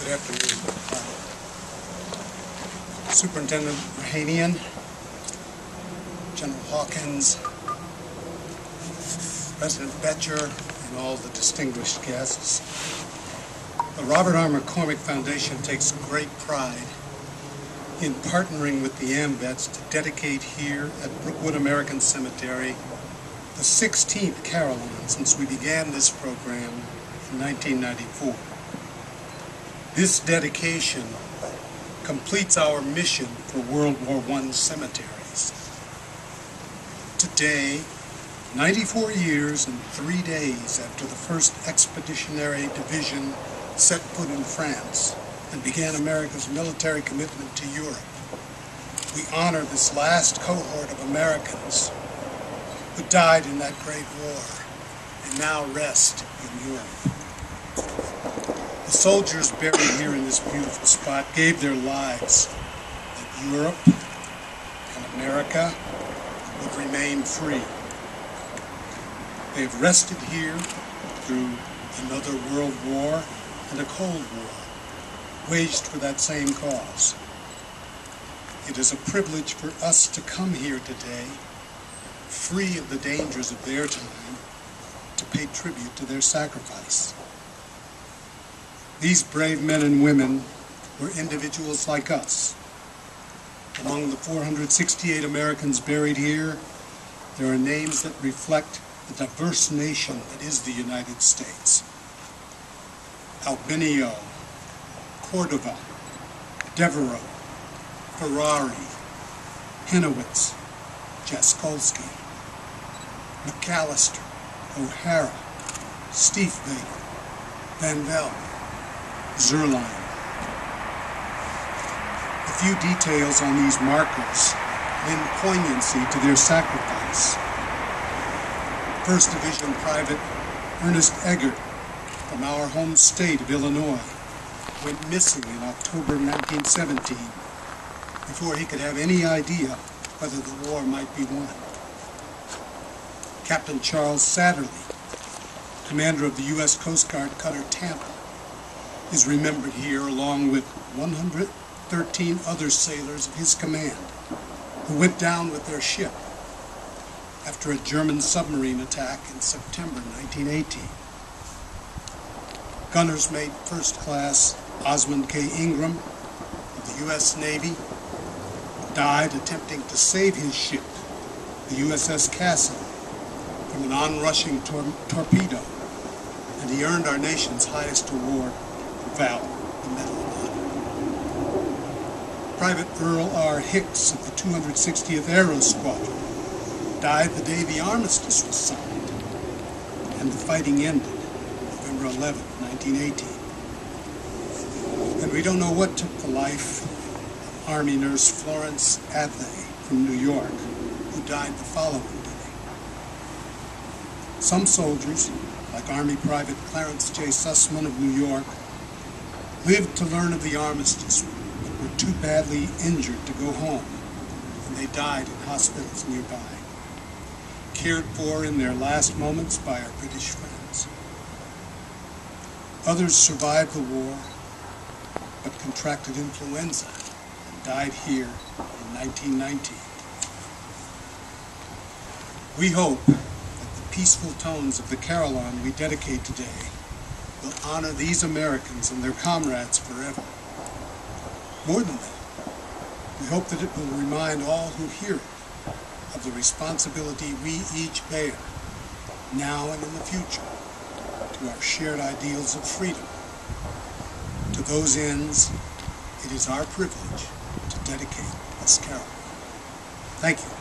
Good afternoon. Superintendent Rahanian, General Hawkins, President Betcher, and all the distinguished guests. The Robert R. McCormick Foundation takes great pride in partnering with the AMVETS to dedicate here at Brookwood American Cemetery the 16th Carillon since we began this program in 1994. This dedication completes our mission for World War I cemeteries. Today, 94 years and 3 days after the 1st Expeditionary Division set foot in France and began America's military commitment to Europe, we honor this last cohort of Americans who died in that great war and now rest in Europe. The soldiers buried here in this beautiful spot gave their lives that Europe and America would remain free. They have rested here through another world war and a Cold War, waged for that same cause. It is a privilege for us to come here today, free of the dangers of their time, to pay tribute to their sacrifice. These brave men and women were individuals like us. Among the 468 Americans buried here, there are names that reflect the diverse nation that is the United States. Albinio, Cordova, Devereaux, Ferrari, Henowitz, Jaskolski, McAllister, O'Hara, Stiefvater, Van Vel, Zerline. A few details on these markers lend poignancy to their sacrifice. 1st Division Private Ernest Eggert from our home state of Illinois went missing in October 1917 before he could have any idea whether the war might be won. Captain Charles Satterlee, commander of the U.S. Coast Guard cutter Tampa, is remembered here along with 113 other sailors of his command who went down with their ship after a German submarine attack in September 1918. Gunner's Mate First Class Osmond K. Ingram of the U.S. Navy died attempting to save his ship, the USS Castle, from an onrushing torpedo, and he earned our nation's highest award for valor, the Medal of Honor. Private Earl R. Hicks of the 260th Aero Squadron died the day the armistice was signed, and the fighting ended November 11, 1918. And we don't know what took the life of Army nurse Florence Adley from New York, who died the following day. Some soldiers, like Army Private Clarence J. Sussman of New York, lived to learn of the armistice, but were too badly injured to go home, and they died in hospitals nearby, cared for in their last moments by our British friends. Others survived the war, but contracted influenza and died here in 1919. We hope that the peaceful tones of the Carillon we dedicate today will honor these Americans and their comrades forever. More than that, we hope that it will remind all who hear it of the responsibility we each bear, now and in the future, to our shared ideals of freedom. To those ends, it is our privilege to dedicate this carol. Thank you.